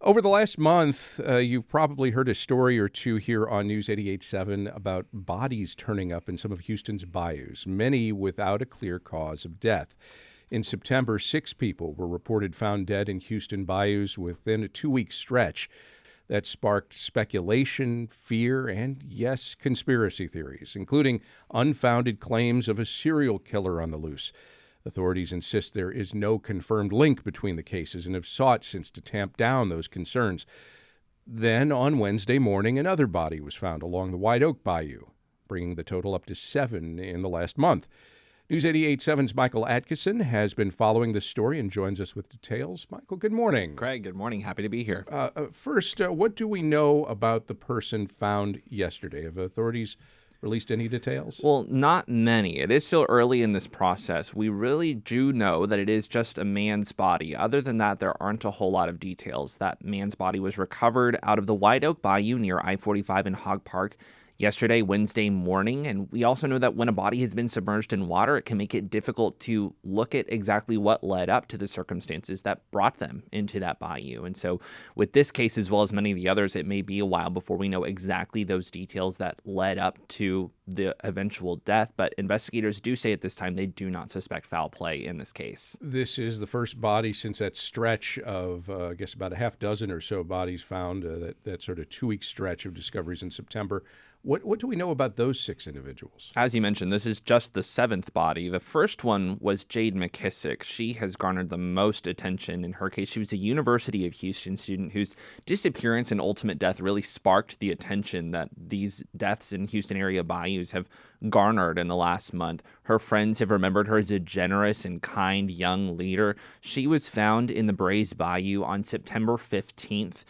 Over the last month, you've probably heard a story or two here on News 88.7 about bodies turning up in some of Houston's bayous, many without a clear cause of death. In September, 6 people were reported found dead in Houston bayous within a 2-week stretch. That sparked speculation, fear, and, yes, conspiracy theories, including unfounded claims of a serial killer on the loose. Authorities insist there is no confirmed link between the cases and have sought since to tamp down those concerns. Then, on Wednesday morning, another body was found along the White Oak Bayou, bringing the total up to 7 in the last month. News 88.7's Michael Adkison has been following this story and joins us with details. Michael, good morning. Craig, good morning. Happy to be here. First, what do we know about the person found yesterday? Have authorities released any details? Well, not many. It is still early in this process. We really do know that it is just a man's body. Other than that, there aren't a whole lot of details. That man's body was recovered out of the White Oak Bayou near I-45 in Hog Park yesterday, Wednesday morning. And we also know that when a body has been submerged in water, it can make it difficult to look at exactly what led up to the circumstances that brought them into that bayou. And so with this case, as well as many of the others, it may be a while before we know exactly those details that led up to the eventual death. But investigators do say at this time they do not suspect foul play in this case. This is the first body since that stretch of, I guess, about a half dozen or so bodies found, that sort of 2-week stretch of discoveries in September. What do we know about those 6 individuals? As you mentioned, this is just the 7th body. The first one was Jade McKissick. She has garnered the most attention in her case. She was a University of Houston student whose disappearance and ultimate death really sparked the attention that these deaths in Houston area bayous have garnered in the last month. Her friends have remembered her as a generous and kind young leader. She was found in the Brays Bayou on September 15th.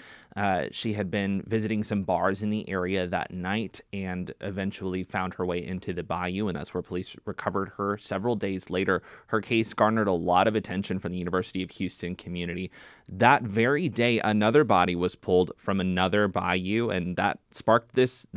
She had been visiting some bars in the area that night and eventually found her way into the bayou, and that's where police recovered her several days later. Her case garnered a lot of attention from the University of Houston community. That very day, another body was pulled from another bayou, and that sparked this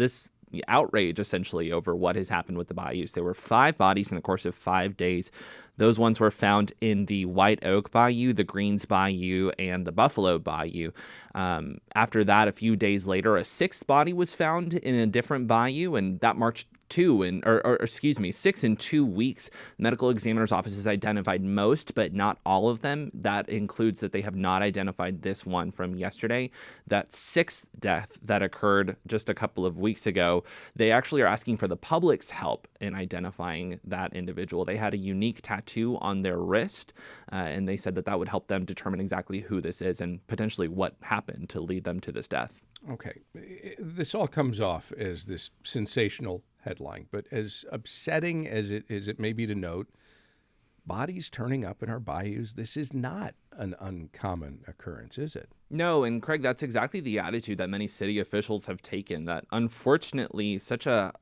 outrage, essentially, over what has happened with the bayous. There were 5 bodies in the course of 5 days. Those ones were found in the White Oak Bayou, the Greens Bayou, and the Buffalo Bayou. After that, a few days later, a 6th body was found in a different bayou, and that marked 6 in 2 weeks. The medical examiner's office has identified most, but not all of them. That includes that they have not identified this one from yesterday. That 6th death that occurred just a couple of weeks ago, they actually are asking for the public's help in identifying that individual. They had a unique tattoo on their wrist, and they said that would help them determine exactly who this is and potentially what happened to lead them to this death. Okay. This all comes off as this sensational headline, but as upsetting as it may be to note, bodies turning up in our bayous, this is not an uncommon occurrence, is it? No, and Craig, that's exactly the attitude that many city officials have taken, that unfortunately such a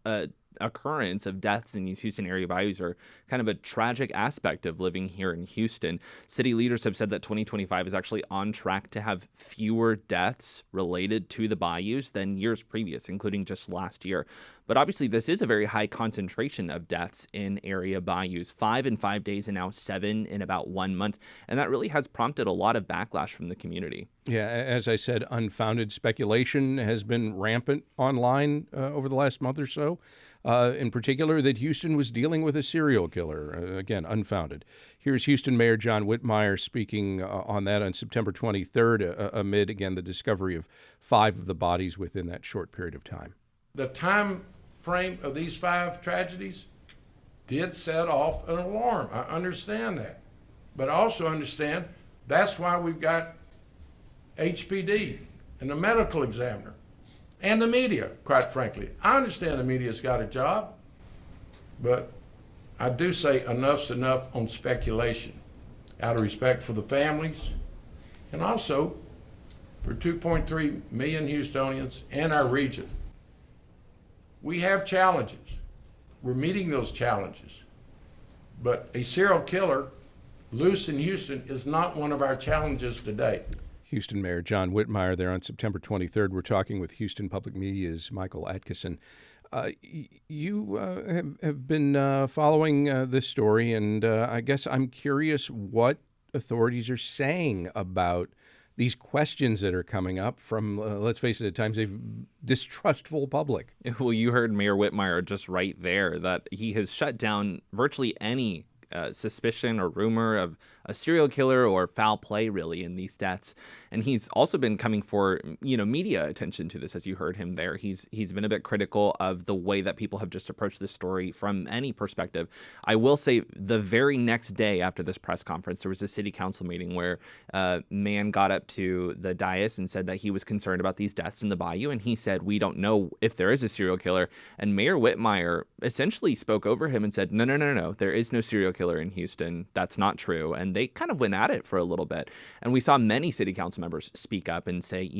occurrence of deaths in these Houston area bayous are kind of a tragic aspect of living here in Houston. City leaders have said that 2025 is actually on track to have fewer deaths related to the bayous than years previous, including just last year. But obviously, this is a very high concentration of deaths in area bayous, 5 in 5 days and now 7 in about 1 month. And that really has prompted a lot of backlash from the community. Yeah, as I said, unfounded speculation has been rampant online over the last month or so. In particular, that Houston was dealing with a serial killer. Again, unfounded. Here's Houston Mayor John Whitmire speaking on that on September 23rd, amid, again, the discovery of 5 of the bodies within that short period of time. The time frame of these 5 tragedies did set off an alarm. I understand that. But I also understand that's why we've got HPD and the medical examiner and the media, quite frankly. I understand the media's got a job, but I do say enough's enough on speculation, out of respect for the families and also for 2.3 million Houstonians and our region. We have challenges. We're meeting those challenges. But a serial killer loose in Houston is not one of our challenges today. Houston Mayor John Whitmire there on September 23rd. We're talking with Houston Public Media's Michael Adkison. You have been following this story, and I guess I'm curious what authorities are saying about these questions that are coming up from, let's face it, at times a distrustful public. Well, you heard Mayor Whitmire just right there that he has shut down virtually any suspicion or rumor of a serial killer or foul play really in these deaths. And he's also been coming for, media attention to this, as you heard him there. He's been a bit critical of the way that people have just approached this story from any perspective. I will say the very next day after this press conference, there was a city council meeting where a man got up to the dais and said that he was concerned about these deaths in the bayou. And he said, we don't know if there is a serial killer. And Mayor Whitmire essentially spoke over him and said, no, there is no serial killer in Houston. That's not true. And they kind of went at it for a little bit. And we saw many city council members speak up and say,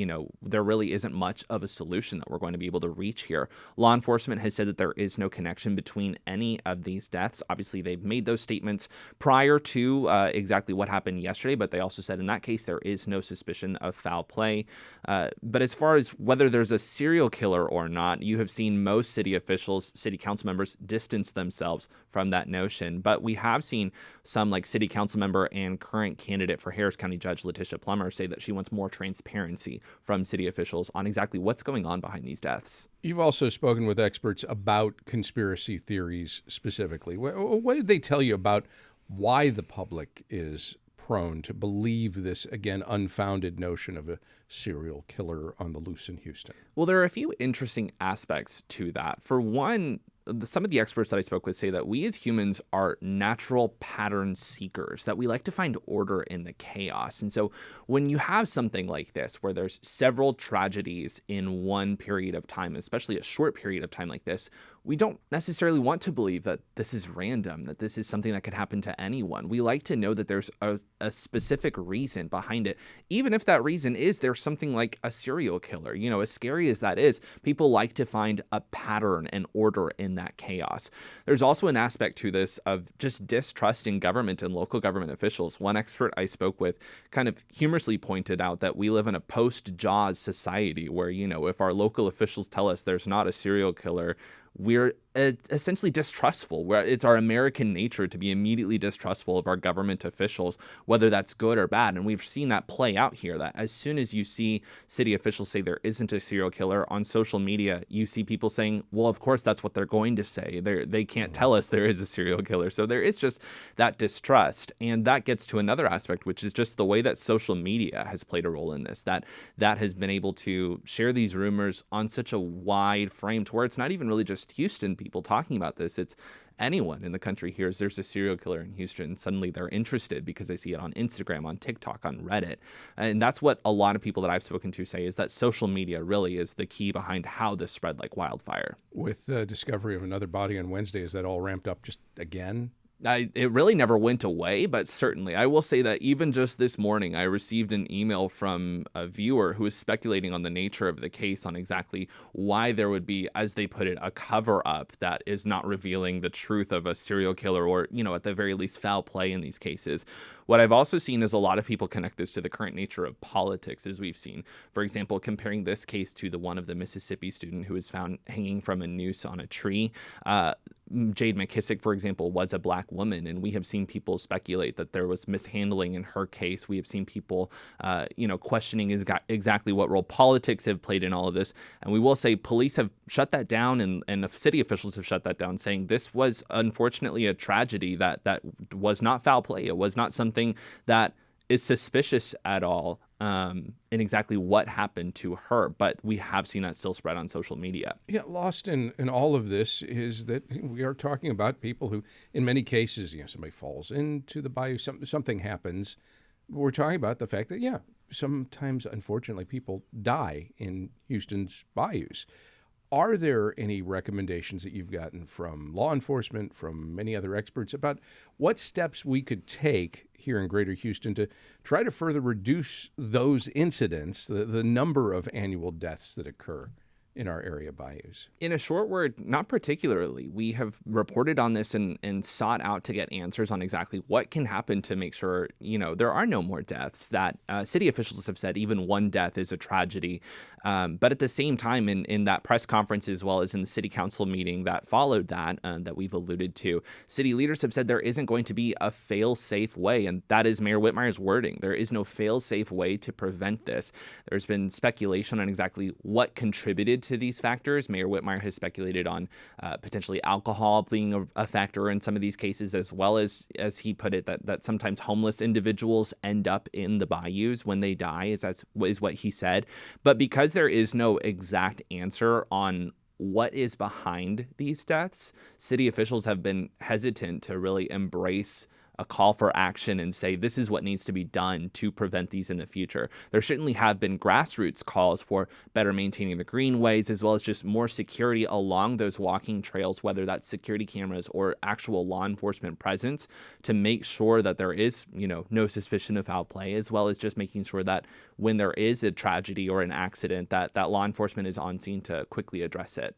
there really isn't much of a solution that we're going to be able to reach here. Law enforcement has said that there is no connection between any of these deaths. Obviously, they've made those statements prior to exactly what happened yesterday, but they also said in that case, there is no suspicion of foul play. But as far as whether there's a serial killer or not, you have seen most city officials, city council members distance themselves from that notion. But we have seen some, like city council member and current candidate for Harris County Judge Letitia Plummer, say that she wants more transparency from city officials on exactly what's going on behind these deaths. You've also spoken with experts about conspiracy theories specifically. What did they tell you about why the public is prone to believe this, again, unfounded notion of a serial killer on the loose in Houston? Well, there are a few interesting aspects to that. For one, some of the experts that I spoke with say that we as humans are natural pattern seekers, that we like to find order in the chaos. And so when you have something like this, where there's several tragedies in one period of time, especially a short period of time like this, we don't necessarily want to believe that this is random, that this is something that could happen to anyone. We like to know that there's a specific reason behind it, even if that reason is there's something like a serial killer. As scary as that is, people like to find a pattern and order in that chaos. There's also an aspect to this of just distrust in government and local government officials. One expert I spoke with kind of humorously pointed out that we live in a post-Jaws society where, if our local officials tell us there's not a serial killer, we're essentially distrustful. It's our American nature to be immediately distrustful of our government officials, whether that's good or bad. And we've seen that play out here, that as soon as you see city officials say there isn't a serial killer on social media, you see people saying, well, of course, that's what they're going to say. They can't tell us there is a serial killer. So there is just that distrust. And that gets to another aspect, which is just the way that social media has played a role in this, that has been able to share these rumors on such a wide frame to where it's not even really just Houston people talking about this. It's anyone in the country hears there's a serial killer in Houston. Suddenly they're interested because they see it on Instagram, on TikTok, on Reddit. And that's what a lot of people that I've spoken to say, is that social media really is the key behind how this spread like wildfire. With the discovery of another body on Wednesday, is that all ramped up just again? It really never went away, but certainly I will say that even just this morning, I received an email from a viewer who was speculating on the nature of the case, on exactly why there would be, as they put it, a cover up that is not revealing the truth of a serial killer, or, at the very least foul play in these cases. What I've also seen is a lot of people connect this to the current nature of politics, as we've seen. For example, comparing this case to the one of the Mississippi student who was found hanging from a noose on a tree. Jade McKissick, for example, was a black woman, and we have seen people speculate that there was mishandling in her case. We have seen people, questioning exactly what role politics have played in all of this. And we will say police have shut that down, and city officials have shut that down, saying this was unfortunately a tragedy that was not foul play. It was not something that is suspicious at all in exactly what happened to her. But we have seen that still spread on social media. Yeah, lost in all of this is that we are talking about people who, in many cases, somebody falls into the bayou, something happens. We're talking about the fact that, sometimes, unfortunately, people die in Houston's bayous. Are there any recommendations that you've gotten from law enforcement, from many other experts, about what steps we could take here in Greater Houston to try to further reduce those incidents, the number of annual deaths that occur in our area bayous? In a short word, not particularly. We have reported on this and sought out to get answers on exactly what can happen to make sure, there are no more deaths. That city officials have said even one death is a tragedy. But at the same time, in that press conference, as well as in the city council meeting that followed that we've alluded to, city leaders have said there isn't going to be a fail-safe way. And that is Mayor Whitmire's wording. There is no fail-safe way to prevent this. There's been speculation on exactly what contributed to these factors. Mayor Whitmire has speculated on potentially alcohol being a factor in some of these cases, as well as he put it, that sometimes homeless individuals end up in the bayous when they die, is what he said. But because there is no exact answer on what is behind these deaths, city officials have been hesitant to really embrace a call for action and say this is what needs to be done to prevent these in the future. There certainly have been grassroots calls for better maintaining the greenways, as well as just more security along those walking trails, whether that's security cameras or actual law enforcement presence, to make sure that there is, no suspicion of foul play, as well as just making sure that when there is a tragedy or an accident, that law enforcement is on scene to quickly address it.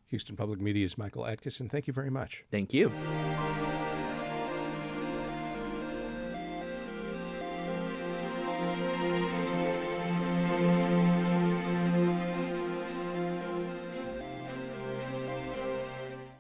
Houston Public Media's Michael Adkison, thank you very much. Thank you.